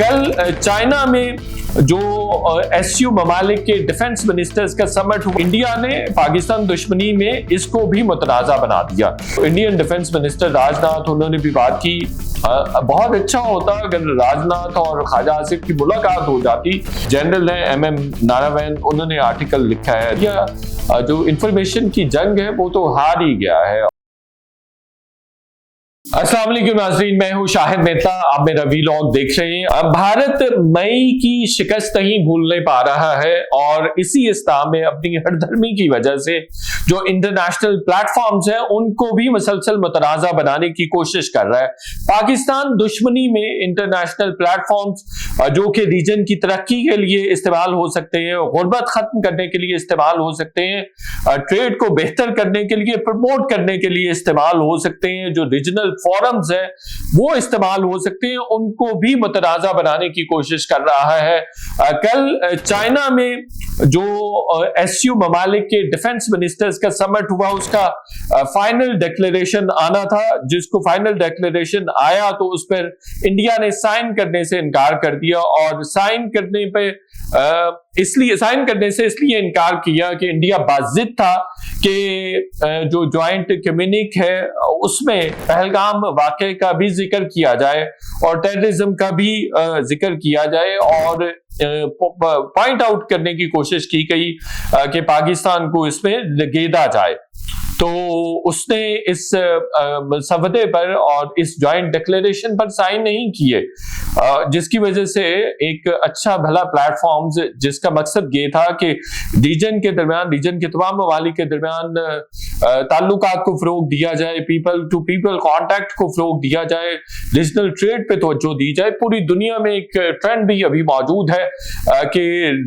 कल चाइना में जो एससीओ ममालिक के डिफेंस मिनिस्टर्स का समिट हुआ, इंडिया ने पाकिस्तान दुश्मनी में इसको भी मुतनाज़ा बना दिया। इंडियन डिफेंस मिनिस्टर राजनाथ, उन्होंने भी बात की। बहुत अच्छा होता अगर राजनाथ और ख्वाजा आसिफ की मुलाकात हो जाती। जनरल है MM नारावण, उन्होंने आर्टिकल लिखा है, या जो इंफॉर्मेशन की जंग है वो तो हार ही गया है। अस्सलाम वालेकुम नाज़रीन, मैं हूं शाहिद मेहता, आप मेरा वीलॉग देख रहे हैं। भारत मई की शिकस्त नहीं भूलने पा रहा है और इसी इस्ताह में अपनी हरदर्मी की वजह से जो इंटरनेशनल प्लेटफॉर्म्स हैं उनको भी मुसलसल मुतनाज़ा बनाने की कोशिश कर रहा है। पाकिस्तान दुश्मनी में इंटरनेशनल प्लेटफॉर्म्स जो कि रीजन की तरक्की के लिए इस्तेमाल हो सकते हैं, गुर्बत खत्म करने के लिए इस्तेमाल हो सकते हैं, ट्रेड को बेहतर करने के लिए, प्रमोट करने के लिए इस्तेमाल हो सकते हैं, जो रीजनल फोरम्स है वो इस्तेमाल हो सकते हैं, उनको भी मुतनाज़ा बनाने की कोशिश कर रहा है। कल चाइना में जो एससीओ ममालिक के डिफेंस मिनिस्टर्स का समिट हुआ, उसका फाइनल डिक्लेरेशन आना था, जिसको फाइनल डिक्लेरेशन आया तो उस पर इंडिया ने साइन करने से इनकार कर दिया। और साइन करने से इसलिए इनकार किया कि इंडिया बाजिद था कि जो ज्वाइंट कम्युनिक है उसमें पहलगाम वाक़े का भी जिक्र किया जाए और टेररिज्म का भी जिक्र किया जाए और पॉइंट आउट करने की कोशिश की गई कि पाकिस्तान को इसमें लगेदा जाए। तो उसने इस सवदे पर और इस जॉइंट डिक्लेरेशन पर साइन नहीं किए, जिसकी वजह से एक अच्छा भला प्लेटफॉर्म, जिसका मकसद ये था कि रीजन के तमाम ममालिक के दरमियान ताल्लुकात को फरोग दिया जाए, पीपल टू पीपल कॉन्टैक्ट को फरोग दिया जाए, रीजनल ट्रेड पे तवज्जो दी जाए। पूरी दुनिया में एक ट्रेंड भी अभी मौजूद है कि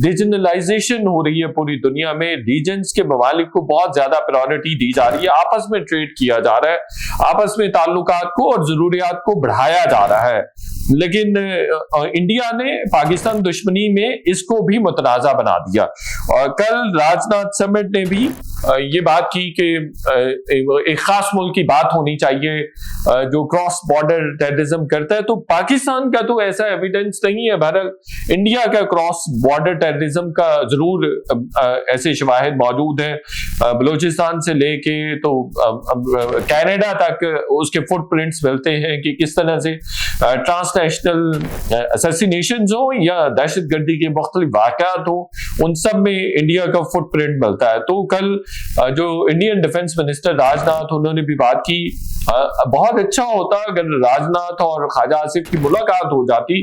रीजनलाइजेशन हो रही है पूरी दुनिया में, रीजन्स के ममालिक को बहुत ज्यादा प्रायोरिटी दी जा रही है, आपस में ट्रेड किया जा रहा है, आपस में ताल्लुकात को और जरूरियात को बढ़ाया जा रहा है। लेकिन इंडिया ने पाकिस्तान दुश्मनी में इसको भी मुतनाज़ा बना दिया। और कल राजनाथ समिट ने भी ये बात की कि एक खास मुल्क की बात होनी चाहिए जो क्रॉस बॉर्डर टेररिज्म करता है। तो पाकिस्तान का तो ऐसा एविडेंस नहीं है, बहरहाल इंडिया का क्रॉस बॉर्डर टेररिज्म का जरूर ऐसे शवाहिद मौजूद हैं। बलूचिस्तान से लेके तो कनाडा तक उसके फुटप्रिंट्स मिलते हैं कि किस तरह से ट्रांसनेशनल असैसिनेशंस हो या दहशतगर्दी के मुख्तलिफ वाक़यात हो, उन सब में इंडिया का फुटप्रिंट मिलता है। तो कल जो इंडियन डिफेंस मिनिस्टर राजनाथ, उन्होंने भी बात की। बहुत अच्छा होता अगर राजनाथ और ख्वाजा आसिफ की मुलाकात हो जाती।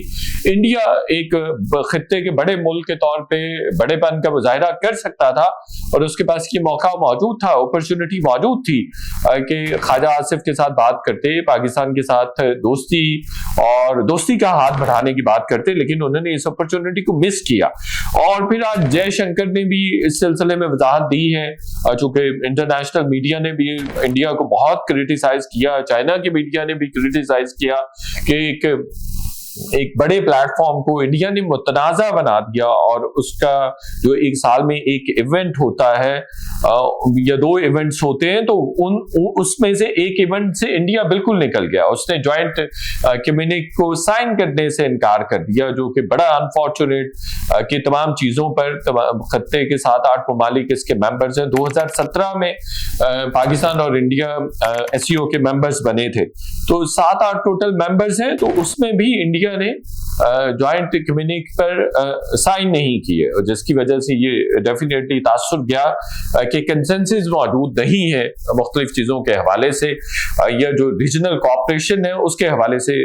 इंडिया एक खित्ते के बड़े मुल्क के तौर पे बड़ेपन का मुजाहिरा कर सकता था और उसके पास ये मौका मौजूद था, अपॉर्चुनिटी मौजूद थी कि ख्वाजा आसिफ के साथ बात करते, पाकिस्तान के साथ दोस्ती का हाथ बढ़ाने की बात करते, लेकिन उन्होंने इस अपॉर्चुनिटी को मिस किया। और फिर आज जयशंकर ने भी इस सिलसिले में वजाहत दी है, चूंकि इंटरनेशनल मीडिया ने भी इंडिया को बहुत क्रिटिसाइज किया, चाइना की मीडिया ने भी क्रिटिसाइज किया कि एक बड़े प्लेटफॉर्म को इंडिया ने मुतनाज़ा बना दिया और उसका जो एक साल में एक इवेंट होता है या दो इवेंट्स होते हैं, तो उसमें से एक इवेंट से इंडिया बिल्कुल निकल गया। उसने ज्वाइंट कम्युनिक को साइन करने से इनकार कर दिया, जो कि बड़ा अनफॉर्चुनेट कि तमाम चीज़ों पर खत्ते के 7-8 ममालिक इसके मेंबर्स हैं। 2017 में पाकिस्तान और इंडिया एससीओ के मेंबर्स बने थे, तो 7-8 टोटल मेंबर्स हैं, तो उसमें भी इंडिया ने ज्वाइंट कम्युनिक पर साइन नहीं किए, जिसकी वजह से ये डेफिनेटली तासुर गया कि कंसेंसस मौजूद नहीं है मुख्तलिफ चीज़ों के हवाले से, या जो रीजनल कॉपरेशन है उसके हवाले से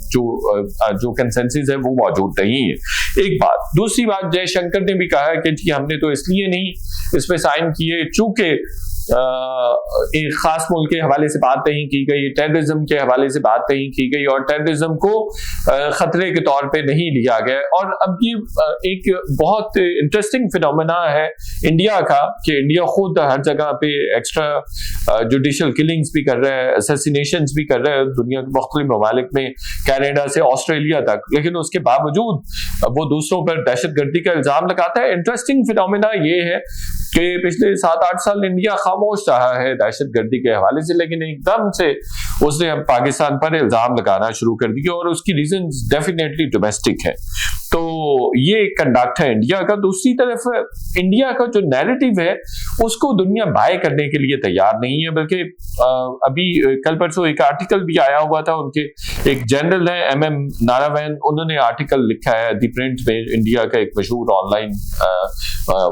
जो कंसेंसस है वो मौजूद नहीं है। एक बात। दूसरी बात, जयशंकर ने भी कहा है कि जी हमने तो इसलिए नहीं इस पे साइन किए चूंकि एक खास मुल्क के हवाले से बात नहीं की गई, टेररिज्म के हवाले से बात नहीं की गई और टेररिज्म को खतरे के तौर पे नहीं लिया गया। और अब ये एक बहुत इंटरेस्टिंग फिनोमेना है इंडिया का कि इंडिया खुद हर जगह पे एक्स्ट्रा जुडिशियल किलिंग्स भी कर रहा है, असैसिनेशंस भी कर रहा है दुनिया के मुख्तलिफ ममालिक में, कनाडा से ऑस्ट्रेलिया तक, लेकिन उसके बावजूद वो दूसरों पर दहशतगर्दी का इल्जाम लगाता है। इंटरेस्टिंग फिनोमेना ये है कि पिछले 7-8 साल इंडिया खामोश रहा है दहशतगर्दी के हवाले से, लेकिन एकदम से उसने अब पाकिस्तान पर इल्जाम लगाना शुरू कर दिया और उसकी रीजन डेफिनेटली डोमेस्टिक है। तो ये कंडक्ट है इंडिया का। दूसरी तरफ इंडिया का जो नैरेटिव है उसको दुनिया बाय करने के लिए तैयार नहीं है, बल्कि अभी कल परसों एक आर्टिकल भी आया हुआ था, उनके एक जनरल है MM नारायण, उन्होंने आर्टिकल लिखा है दी प्रिंट में, इंडिया का एक मशहूर ऑनलाइन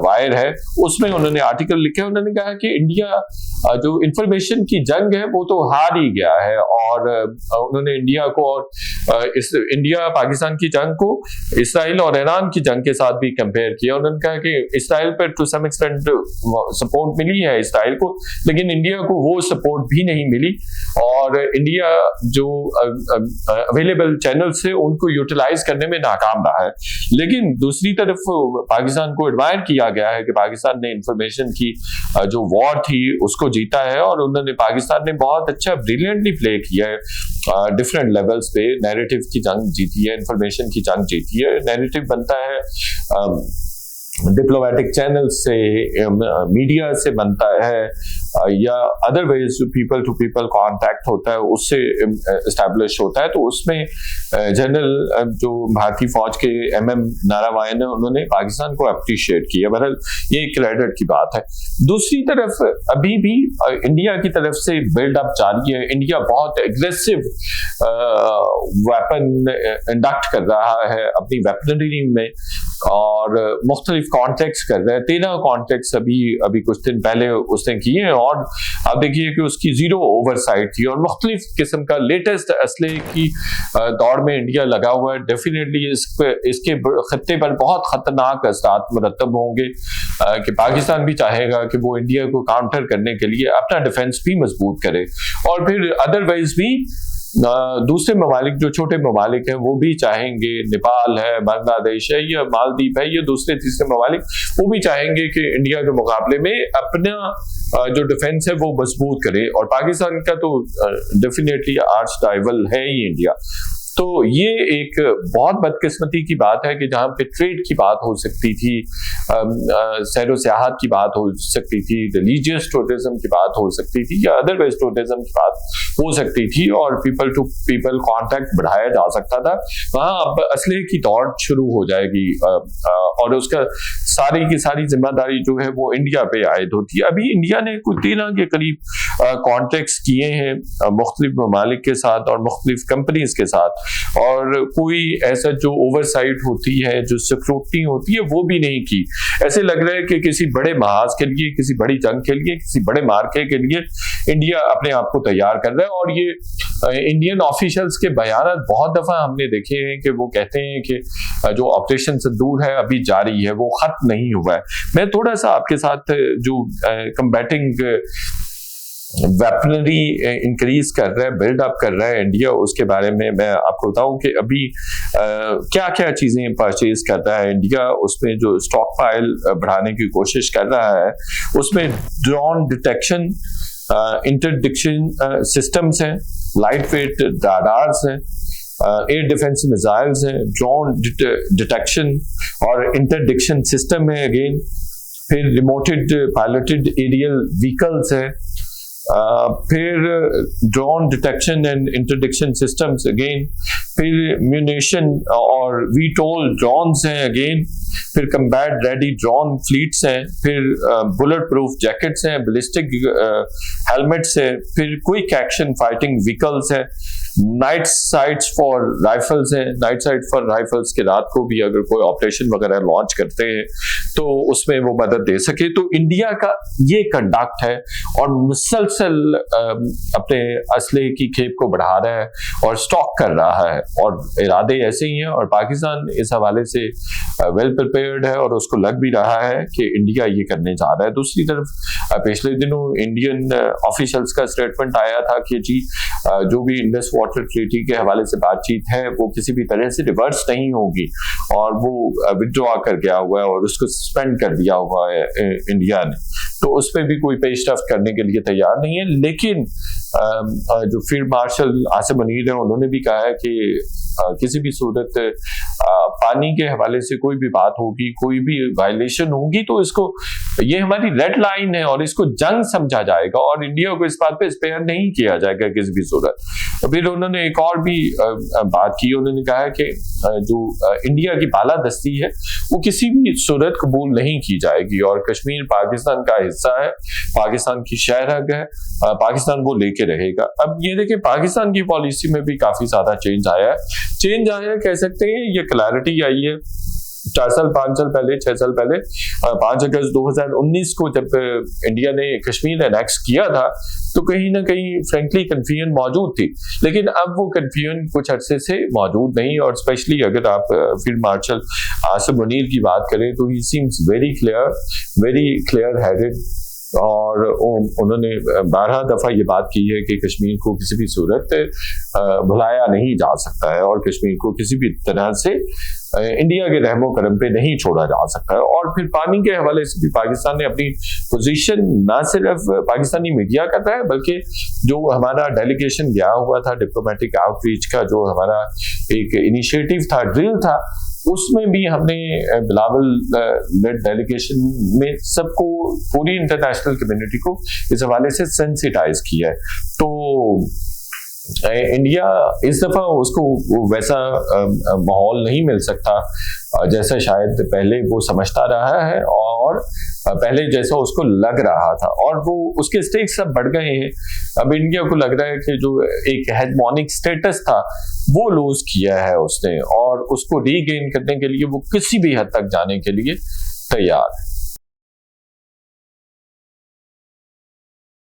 वायर है, उसमें उन्होंने आर्टिकल लिखा है। उन्होंने कहा कि इंडिया जो इंफॉर्मेशन की जंग है वो तो हार ही गया है, और उन्होंने इंडिया को और इंडिया पाकिस्तान की जंग को इसराइल और ईरान की जंग के साथ भी कंपेयर किया। उन्होंने कहा कि इसराइल पर टू सम एक्सटेंट सपोर्ट मिली है इसराइल को, लेकिन इंडिया को वो सपोर्ट भी नहीं मिली, और इंडिया जो अवेलेबल चैनल्स है उनको यूटिलाइज करने में नाकाम रहा है। लेकिन दूसरी तरफ पाकिस्तान को एडमायर किया गया है कि पाकिस्तान ने इंफॉर्मेशन की जो वॉर थी उसको जीता है, और उन्होंने पाकिस्तान ने बहुत अच्छा ब्रिलियंटली प्ले किया है डिफरेंट लेवल्स पे, नैरेटिव की जंग जीती है, इंफॉर्मेशन की जंग जीती है। नैरेटिव बनता है डिप्लोमेटिक चैनल से, मीडिया से बनता है, या otherwise people to people contact होता है, उससे एस्टैब्लिश होता है। तो उसमें जनरल जो भारतीय फौज के MM नारायण है, उन्होंने पाकिस्तान को अप्रिशिएट किया। बहरहाल ये क्रेडिट की बात है। दूसरी तरफ अभी भी इंडिया की तरफ से बिल्डअप जारी है। इंडिया बहुत एग्रेसिव वेपन इंडक्ट कर रहा है अपनी वेपनरी में, और मुख्तलिफ कॉन्ट्रैक्ट्स कर रहे हैं। 13 कॉन्ट्रैक्ट्स अभी कुछ दिन पहले उसने किए, और आप देखिए कि उसकी जीरो ओवरसाइट थी, और मुख्तलिफ किस्म का लेटेस्ट असले की दौड़ में इंडिया लगा हुआ है। डेफिनेटली इसके खत्ते पर बहुत खतरनाक असरात मुरतब होंगे कि पाकिस्तान भी चाहेगा कि वो इंडिया को काउंटर करने के लिए अपना डिफेंस भी मजबूत करे, और फिर अदरवाइज भी दूसरे ममालिक जो छोटे ममालिक हैं वो भी चाहेंगे, नेपाल है, बांग्लादेश है, या मालदीव है, या दूसरे तीसरे ममालिक, वो भी चाहेंगे कि इंडिया के मुकाबले में अपना जो डिफेंस है वो मजबूत करे। और पाकिस्तान का तो डेफिनेटली आर्च राइवल है ही इंडिया। तो ये एक बहुत बदकिस्मती की बात है कि जहां पे ट्रेड की बात हो सकती थी, सैरो सियाहत की बात हो सकती थी, रिलीजियस टूरिज्म की बात हो सकती थी, या अदरवाइज टूरिज्म की बात हो सकती थी, और पीपल टू पीपल कांटेक्ट बढ़ाया जा सकता था, वहां अब असले की दौड़ शुरू हो जाएगी, और उसका सारी की सारी जिम्मेदारी जो है वो इंडिया पे आयद होती है। अभी इंडिया ने कुछ 13 के करीब कॉन्ट्रैक्ट्स किए हैं मुख्तलिफ ममालिक के साथ और मुख्तलिफ कंपनीज के साथ, और कोई ऐसा जो ओवरसाइट होती है, जो सिक्योरिटी होती है, वो भी नहीं की। ऐसे लग रहा है कि किसी बड़े महाज के लिए, किसी बड़ी जंग के लिए, किसी बड़े मार्के के लिए इंडिया अपने आप को तैयार कर रहा है। और ये इंडियन ऑफिशियल्स के बयान बहुत दफा हमने देखे हैं कि वो कहते हैं कि जो ऑपरेशन सिंदूर है अभी जारी है, वो खत्म नहीं हुआ है। मैं थोड़ा सा आपके साथ जो कम्बैटिंग वेपनरी इंक्रीज कर रहा है, बिल्डअप कर रहा है इंडिया, उसके बारे में मैं आपको बताऊं कि अभी क्या क्या चीजें परचेज कर रहा है इंडिया। उसमें जो स्टॉक पाइल बढ़ाने की कोशिश कर रहा है, उसमें ड्रोन डिटेक्शन, इंटरडिक्शन सिस्टम्स हैं, लाइट वेट राडार्स हैं, एयर डिफेंस मिसाइल्स हैं, ड्रोन डिटेक्शन और इंटरडिक्शन सिस्टम है अगेन, फिर रिमोटेड पायलटेड एरियल व्हीकल्स है, फिर drone detection and interdiction systems again, फिर म्यूनिशन और वीटोल ड्रोन्स हैं अगेन, फिर कम्बैट रेडी ड्रोन फ्लीट्स हैं, फिर बुलेट प्रूफ जैकेट्स हैं, बैलिस्टिक हेलमेट्स हैं, फिर क्विक एक्शन फाइटिंग व्हीकल्स हैं, नाइट साइट्स फॉर राइफल्स हैं। नाइट साइट फॉर राइफल्स के रात को भी अगर कोई ऑपरेशन वगैरह लॉन्च करते हैं तो उसमें वो मदद दे सके। तो इंडिया का ये कंडक्ट है, और मुसलसल अपने असले की खेप को बढ़ा रहा है और स्टॉक कर रहा है, और इरादे ऐसे ही हैं, और पाकिस्तान इस हवाले से वेल प्रिपेयर्ड है, और उसको लग भी रहा है कि इंडिया ये करने जा रहा है। दूसरी तरफ पिछले दिनों इंडियन ऑफिशियल्स का स्टेटमेंट आया था कि जी जो भी इंडस वाटर ट्रीटी के हवाले से बातचीत है वो किसी भी तरह से रिवर्स नहीं होगी, और वो विथड्रॉ कर गया हुआ है और उसको सस्पेंड कर दिया हुआ है इंडिया ने। तो उस पर भी कोई पेशरफ्त करने के लिए तैयार नहीं है। लेकिन जो फील्ड मार्शल आसिम मुनीर है, उन्होंने भी कहा है कि किसी भी सूरत पानी के हवाले से कोई भी बात होगी, कोई भी वायलेशन होगी, तो इसको ये हमारी रेड लाइन है और इसको जंग समझा जाएगा और इंडिया को इस बात पे स्पेयर नहीं किया जाएगा किसी भी सूरत। फिर उन्होंने एक और भी बात की, उन्होंने कहा कि जो इंडिया की बालादस्ती है वो किसी भी सूरत कबूल नहीं की जाएगी और कश्मीर पाकिस्तान का हिस्सा है, पाकिस्तान की शहरग है, पाकिस्तान वो लेके रहेगा। अब ये देखिए पाकिस्तान की पॉलिसी में भी काफी ज्यादा चेंज आया है, कह सकते हैं ये क्लैरिटी आई है 4 साल 5 साल पहले 6 साल पहले 5 अगस्त 2019 को जब इंडिया ने कश्मीर एनेक्स किया था तो कहीं ना कहीं फ्रेंकली कंफ्यूजन मौजूद थी, लेकिन अब वो कंफ्यूजन कुछ अरसे से मौजूद नहीं। और स्पेशली अगर आप फील्ड मार्शल आसिम मुनीर की बात करें तो ही सीम्स वेरी क्लियर हेडेड और उन्होंने 12 दफा ये बात की है कि कश्मीर को किसी भी सूरत भुलाया नहीं जा सकता है और कश्मीर को किसी भी तरह से इंडिया के रहमो करम पे नहीं छोड़ा जा सकता है। और फिर पानी के हवाले से भी पाकिस्तान ने अपनी पोजीशन ना सिर्फ पाकिस्तानी मीडिया कर रहा है बल्कि जो हमारा डेलीगेशन गया हुआ था डिप्लोमेटिक आउटरीच का, जो हमारा एक इनिशिएटिव था, ड्रिल था, उसमें भी हमने बिलावल लेड डेलीगेशन में सबको, पूरी इंटरनेशनल कम्युनिटी को इस हवाले से सेंसिटाइज किया है। तो इंडिया इस दफा उसको वैसा माहौल नहीं मिल सकता जैसा शायद पहले वो समझता रहा है और पहले जैसा उसको लग रहा था, और वो उसके स्टेक्स सब बढ़ गए हैं। अब इंडिया को लग रहा है कि जो एक हेजमोनिक स्टेटस था वो लूज किया है उसने और उसको रीगेन करने के लिए वो किसी भी हद तक जाने के लिए तैयार है।